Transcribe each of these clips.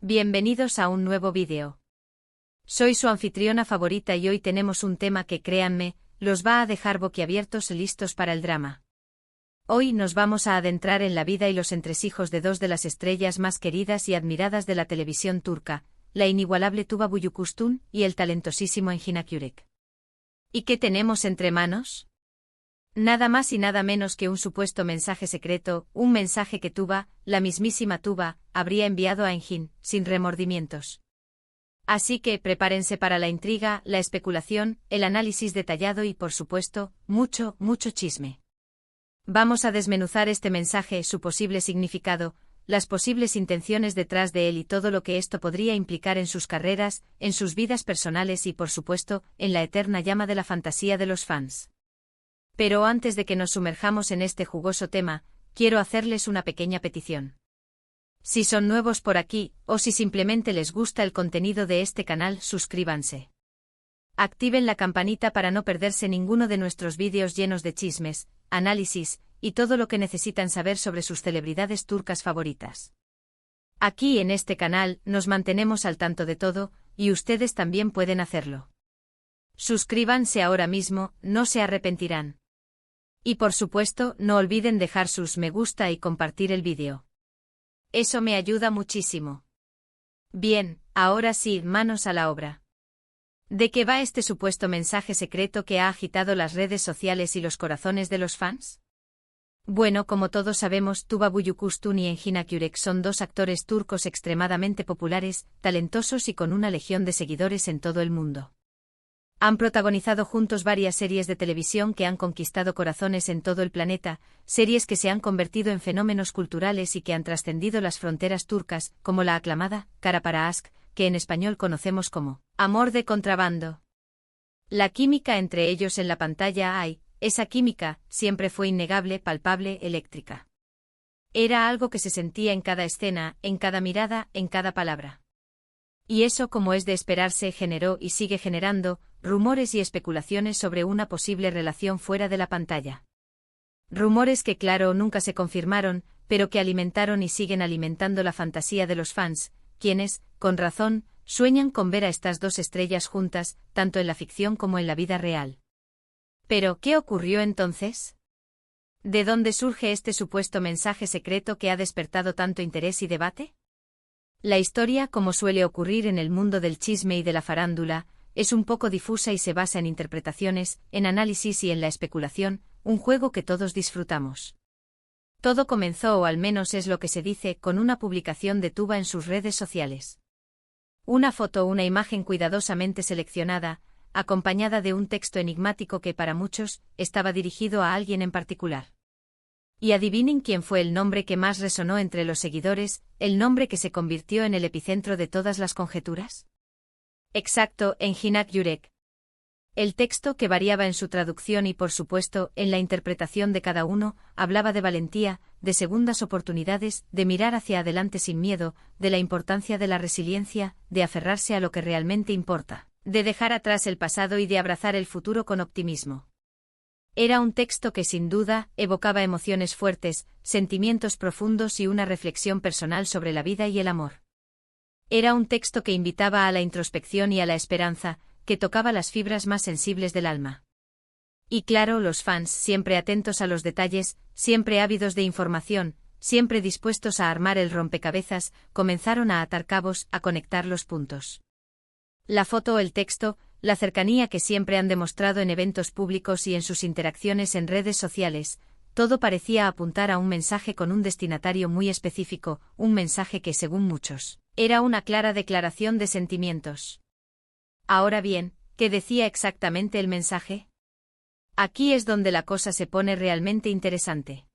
Bienvenidos a un nuevo vídeo. Soy su anfitriona favorita y hoy tenemos un tema que, créanme, los va a dejar boquiabiertos y listos para el drama. Hoy nos vamos a adentrar en la vida y los entresijos de dos de las estrellas más queridas y admiradas de la televisión turca, la inigualable Tuba Büyüküstün y el talentosísimo Engin Akyürek. ¿Y qué tenemos entre manos? Nada más y nada menos que un supuesto mensaje secreto, un mensaje que Tuba, la mismísima Tuba, habría enviado a Engin, sin remordimientos. Así que prepárense para la intriga, la especulación, el análisis detallado y, por supuesto, mucho chisme. Vamos a desmenuzar este mensaje, su posible significado, las posibles intenciones detrás de él y todo lo que esto podría implicar en sus carreras, en sus vidas personales y, por supuesto, en la eterna llama de la fantasía de los fans. Pero antes de que nos sumerjamos en este jugoso tema, quiero hacerles una pequeña petición. Si son nuevos por aquí, o si simplemente les gusta el contenido de este canal, suscríbanse. Activen la campanita para no perderse ninguno de nuestros vídeos llenos de chismes, análisis, y todo lo que necesitan saber sobre sus celebridades turcas favoritas. Aquí en este canal, nos mantenemos al tanto de todo, y ustedes también pueden hacerlo. Suscríbanse ahora mismo, no se arrepentirán. Y por supuesto, no olviden dejar sus me gusta y compartir el vídeo. Eso me ayuda muchísimo. Bien, ahora sí, manos a la obra. ¿De qué va este supuesto mensaje secreto que ha agitado las redes sociales y los corazones de los fans? Bueno, como todos sabemos, Tuba Büyüküstün y Engin Akyürek son dos actores turcos extremadamente populares, talentosos y con una legión de seguidores en todo el mundo. Han protagonizado juntos varias series de televisión que han conquistado corazones en todo el planeta, series que se han convertido en fenómenos culturales y que han trascendido las fronteras turcas, como la aclamada Kara para Aşk, que en español conocemos como Amor de contrabando. La química entre ellos en la pantalla esa química, siempre fue innegable, palpable, eléctrica. Era algo que se sentía en cada escena, en cada mirada, en cada palabra. Y eso, como es de esperarse, generó y sigue generando rumores y especulaciones sobre una posible relación fuera de la pantalla. Rumores que, claro, nunca se confirmaron, pero que alimentaron y siguen alimentando la fantasía de los fans, quienes, con razón, sueñan con ver a estas dos estrellas juntas, tanto en la ficción como en la vida real. Pero, ¿qué ocurrió entonces? ¿De dónde surge este supuesto mensaje secreto que ha despertado tanto interés y debate? La historia, como suele ocurrir en el mundo del chisme y de la farándula, es un poco difusa y se basa en interpretaciones, en análisis y en la especulación, un juego que todos disfrutamos. Todo comenzó, o al menos es lo que se dice, con una publicación de Tuba en sus redes sociales. Una foto, una imagen cuidadosamente seleccionada, acompañada de un texto enigmático que para muchos estaba dirigido a alguien en particular. Y adivinen quién fue el nombre que más resonó entre los seguidores, el nombre que se convirtió en el epicentro de todas las conjeturas. Exacto, Engin Akyürek. El texto, que variaba en su traducción y por supuesto en la interpretación de cada uno, hablaba de valentía, de segundas oportunidades, de mirar hacia adelante sin miedo, de la importancia de la resiliencia, de aferrarse a lo que realmente importa, de dejar atrás el pasado y de abrazar el futuro con optimismo. Era un texto que sin duda evocaba emociones fuertes, sentimientos profundos y una reflexión personal sobre la vida y el amor. Era un texto que invitaba a la introspección y a la esperanza, que tocaba las fibras más sensibles del alma. Y claro, los fans, siempre atentos a los detalles, siempre ávidos de información, siempre dispuestos a armar el rompecabezas, comenzaron a atar cabos, a conectar los puntos. La foto o el texto, la cercanía que siempre han demostrado en eventos públicos y en sus interacciones en redes sociales, todo parecía apuntar a un mensaje con un destinatario muy específico, un mensaje que, según muchos, era una clara declaración de sentimientos. Ahora bien, ¿qué decía exactamente el mensaje? Aquí es donde la cosa se pone realmente interesante.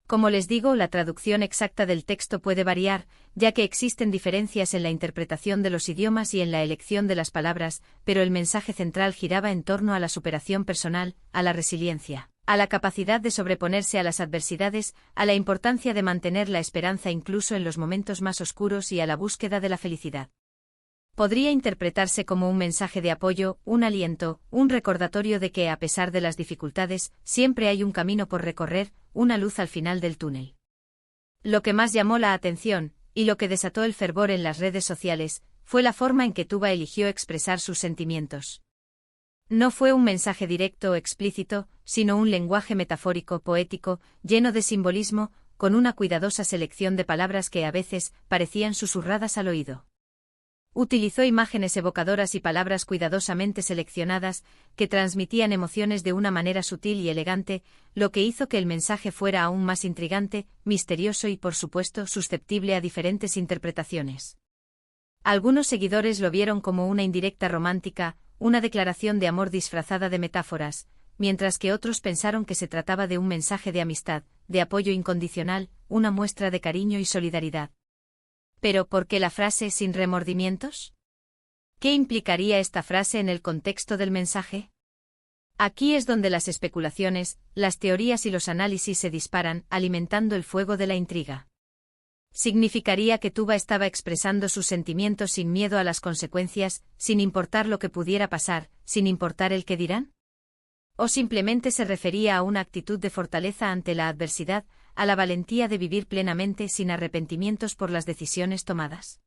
Como les digo, la traducción exacta del texto puede variar, ya que existen diferencias en la interpretación de los idiomas y en la elección de las palabras, pero el mensaje central giraba en torno a la superación personal, a la resiliencia, a la capacidad de sobreponerse a las adversidades, a la importancia de mantener la esperanza incluso en los momentos más oscuros y a la búsqueda de la felicidad. Podría interpretarse como un mensaje de apoyo, un aliento, un recordatorio de que, a pesar de las dificultades, siempre hay un camino por recorrer, una luz al final del túnel. Lo que más llamó la atención, y lo que desató el fervor en las redes sociales, fue la forma en que Tuba eligió expresar sus sentimientos. No fue un mensaje directo o explícito, sino un lenguaje metafórico, poético, lleno de simbolismo, con una cuidadosa selección de palabras que a veces parecían susurradas al oído. Utilizó imágenes evocadoras y palabras cuidadosamente seleccionadas, que transmitían emociones de una manera sutil y elegante, lo que hizo que el mensaje fuera aún más intrigante, misterioso y, por supuesto, susceptible a diferentes interpretaciones. Algunos seguidores lo vieron como una indirecta romántica, una declaración de amor disfrazada de metáforas, mientras que otros pensaron que se trataba de un mensaje de amistad, de apoyo incondicional, una muestra de cariño y solidaridad. ¿Pero por qué la frase sin remordimientos? ¿Qué implicaría esta frase en el contexto del mensaje? Aquí es donde las especulaciones, las teorías y los análisis se disparan, alimentando el fuego de la intriga. ¿Significaría que Tuba estaba expresando sus sentimientos sin miedo a las consecuencias, sin importar lo que pudiera pasar, sin importar el qué dirán? ¿O simplemente se refería a una actitud de fortaleza ante la adversidad, a la valentía de vivir plenamente sin arrepentimientos por las decisiones tomadas?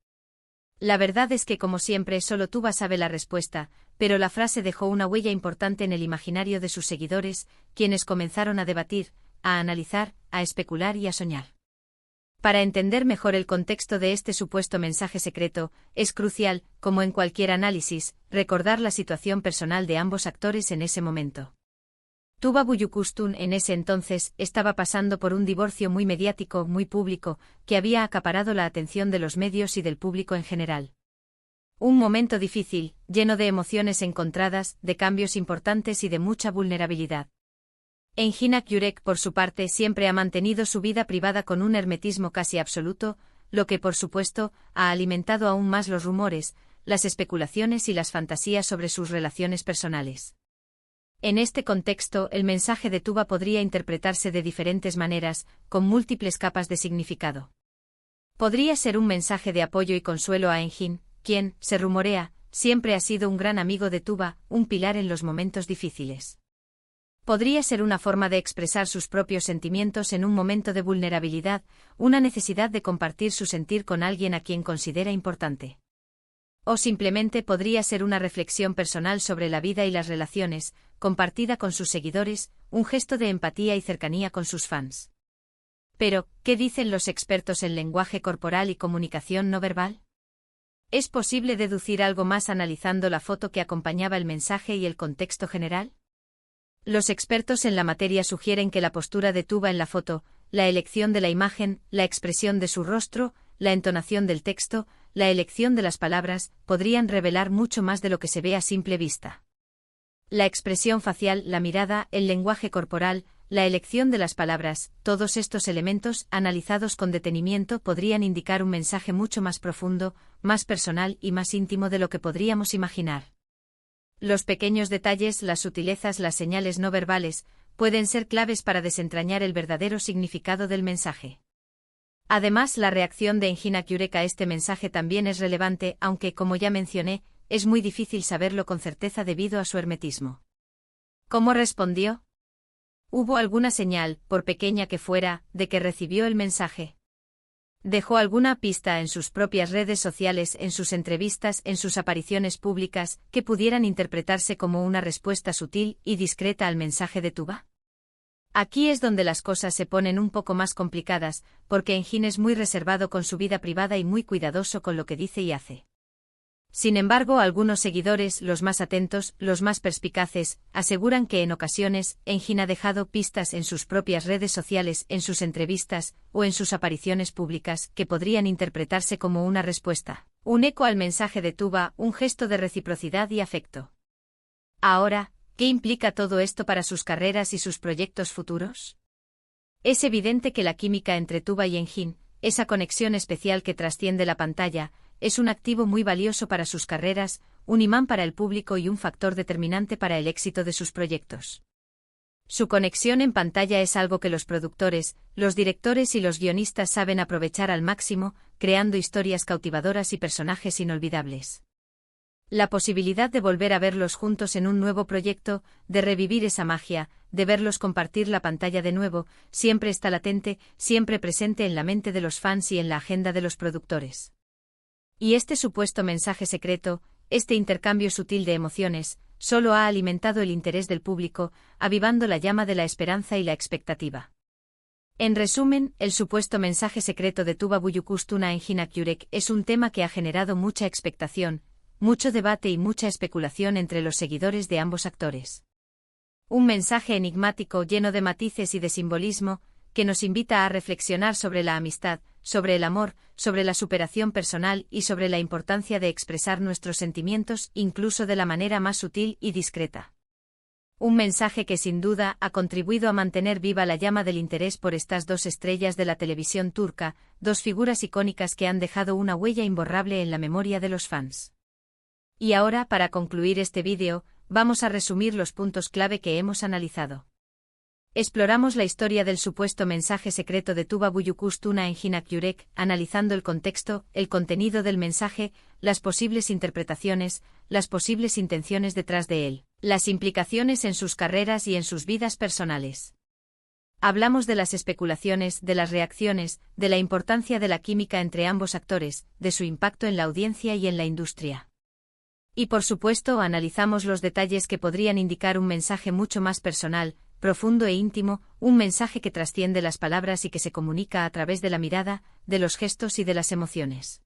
La verdad es que, como siempre, solo Tuba sabe la respuesta, pero la frase dejó una huella importante en el imaginario de sus seguidores, quienes comenzaron a debatir, a analizar, a especular y a soñar. Para entender mejor el contexto de este supuesto mensaje secreto, es crucial, como en cualquier análisis, recordar la situación personal de ambos actores en ese momento. Tuba Büyüküstün en ese entonces estaba pasando por un divorcio muy mediático, muy público, que había acaparado la atención de los medios y del público en general. Un momento difícil, lleno de emociones encontradas, de cambios importantes y de mucha vulnerabilidad. Engin Akyürek, por su parte, siempre ha mantenido su vida privada con un hermetismo casi absoluto, lo que, por supuesto, ha alimentado aún más los rumores, las especulaciones y las fantasías sobre sus relaciones personales. En este contexto, el mensaje de Tuba podría interpretarse de diferentes maneras, con múltiples capas de significado. Podría ser un mensaje de apoyo y consuelo a Engin, quien, se rumorea, siempre ha sido un gran amigo de Tuba, un pilar en los momentos difíciles. Podría ser una forma de expresar sus propios sentimientos en un momento de vulnerabilidad, una necesidad de compartir su sentir con alguien a quien considera importante. O simplemente podría ser una reflexión personal sobre la vida y las relaciones, compartida con sus seguidores, un gesto de empatía y cercanía con sus fans. Pero, ¿qué dicen los expertos en lenguaje corporal y comunicación no verbal? ¿Es posible deducir algo más analizando la foto que acompañaba el mensaje y el contexto general? Los expertos en la materia sugieren que la postura de Tuba en la foto, la elección de la imagen, la expresión de su rostro, la entonación del texto, la elección de las palabras, podrían revelar mucho más de lo que se ve a simple vista. La expresión facial, la mirada, el lenguaje corporal, la elección de las palabras, todos estos elementos, analizados con detenimiento, podrían indicar un mensaje mucho más profundo, más personal y más íntimo de lo que podríamos imaginar. Los pequeños detalles, las sutilezas, las señales no verbales, pueden ser claves para desentrañar el verdadero significado del mensaje. Además, la reacción de Engin Akyürek a este mensaje también es relevante, aunque, como ya mencioné, es muy difícil saberlo con certeza debido a su hermetismo. ¿Cómo respondió? ¿Hubo alguna señal, por pequeña que fuera, de que recibió el mensaje? ¿Dejó alguna pista en sus propias redes sociales, en sus entrevistas, en sus apariciones públicas, que pudieran interpretarse como una respuesta sutil y discreta al mensaje de Tuba? Aquí es donde las cosas se ponen un poco más complicadas, porque Engin es muy reservado con su vida privada y muy cuidadoso con lo que dice y hace. Sin embargo, algunos seguidores, los más atentos, los más perspicaces, aseguran que en ocasiones, Engin ha dejado pistas en sus propias redes sociales, en sus entrevistas, o en sus apariciones públicas, que podrían interpretarse como una respuesta, un eco al mensaje de Tuba, un gesto de reciprocidad y afecto. Ahora, ¿qué implica todo esto para sus carreras y sus proyectos futuros? Es evidente que la química entre Tuba y Engin, esa conexión especial que trasciende la pantalla, es un activo muy valioso para sus carreras, un imán para el público y un factor determinante para el éxito de sus proyectos. Su conexión en pantalla es algo que los productores, los directores y los guionistas saben aprovechar al máximo, creando historias cautivadoras y personajes inolvidables. La posibilidad de volver a verlos juntos en un nuevo proyecto, de revivir esa magia, de verlos compartir la pantalla de nuevo, siempre está latente, siempre presente en la mente de los fans y en la agenda de los productores. Y este supuesto mensaje secreto, este intercambio sutil de emociones, solo ha alimentado el interés del público, avivando la llama de la esperanza y la expectativa. En resumen, el supuesto mensaje secreto de Tuba Büyüküstüne Engin Yürek es un tema que ha generado mucha expectación, mucho debate y mucha especulación entre los seguidores de ambos actores. Un mensaje enigmático lleno de matices y de simbolismo, que nos invita a reflexionar sobre la amistad, sobre el amor, sobre la superación personal y sobre la importancia de expresar nuestros sentimientos incluso de la manera más sutil y discreta. Un mensaje que sin duda ha contribuido a mantener viva la llama del interés por estas dos estrellas de la televisión turca, dos figuras icónicas que han dejado una huella imborrable en la memoria de los fans. Y ahora, para concluir este vídeo, vamos a resumir los puntos clave que hemos analizado. Exploramos la historia del supuesto mensaje secreto de Tuba Büyüküstüne Engin Yürek, analizando el contexto, el contenido del mensaje, las posibles interpretaciones, las posibles intenciones detrás de él, las implicaciones en sus carreras y en sus vidas personales. Hablamos de las especulaciones, de las reacciones, de la importancia de la química entre ambos actores, de su impacto en la audiencia y en la industria. Y por supuesto analizamos los detalles que podrían indicar un mensaje mucho más personal, profundo e íntimo, un mensaje que trasciende las palabras y que se comunica a través de la mirada, de los gestos y de las emociones.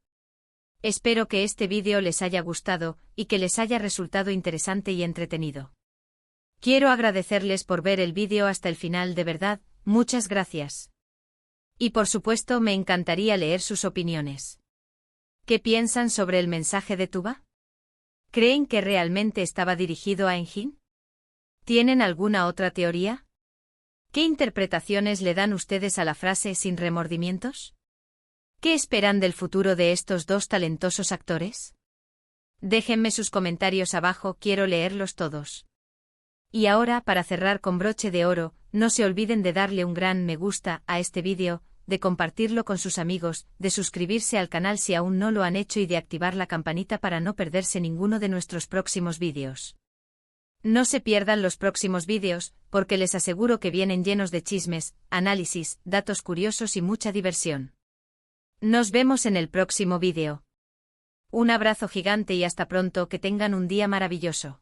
Espero que este vídeo les haya gustado y que les haya resultado interesante y entretenido. Quiero agradecerles por ver el vídeo hasta el final, de verdad, muchas gracias. Y por supuesto me encantaría leer sus opiniones. ¿Qué piensan sobre el mensaje de Tuba? ¿Creen que realmente estaba dirigido a Engin? ¿Tienen alguna otra teoría? ¿Qué interpretaciones le dan ustedes a la frase sin remordimientos? ¿Qué esperan del futuro de estos dos talentosos actores? Déjenme sus comentarios abajo, quiero leerlos todos. Y ahora, para cerrar con broche de oro, no se olviden de darle un gran me gusta a este vídeo, de compartirlo con sus amigos, de suscribirse al canal si aún no lo han hecho y de activar la campanita para no perderse ninguno de nuestros próximos vídeos. No se pierdan los próximos vídeos, porque les aseguro que vienen llenos de chismes, análisis, datos curiosos y mucha diversión. Nos vemos en el próximo vídeo. Un abrazo gigante y hasta pronto, que tengan un día maravilloso.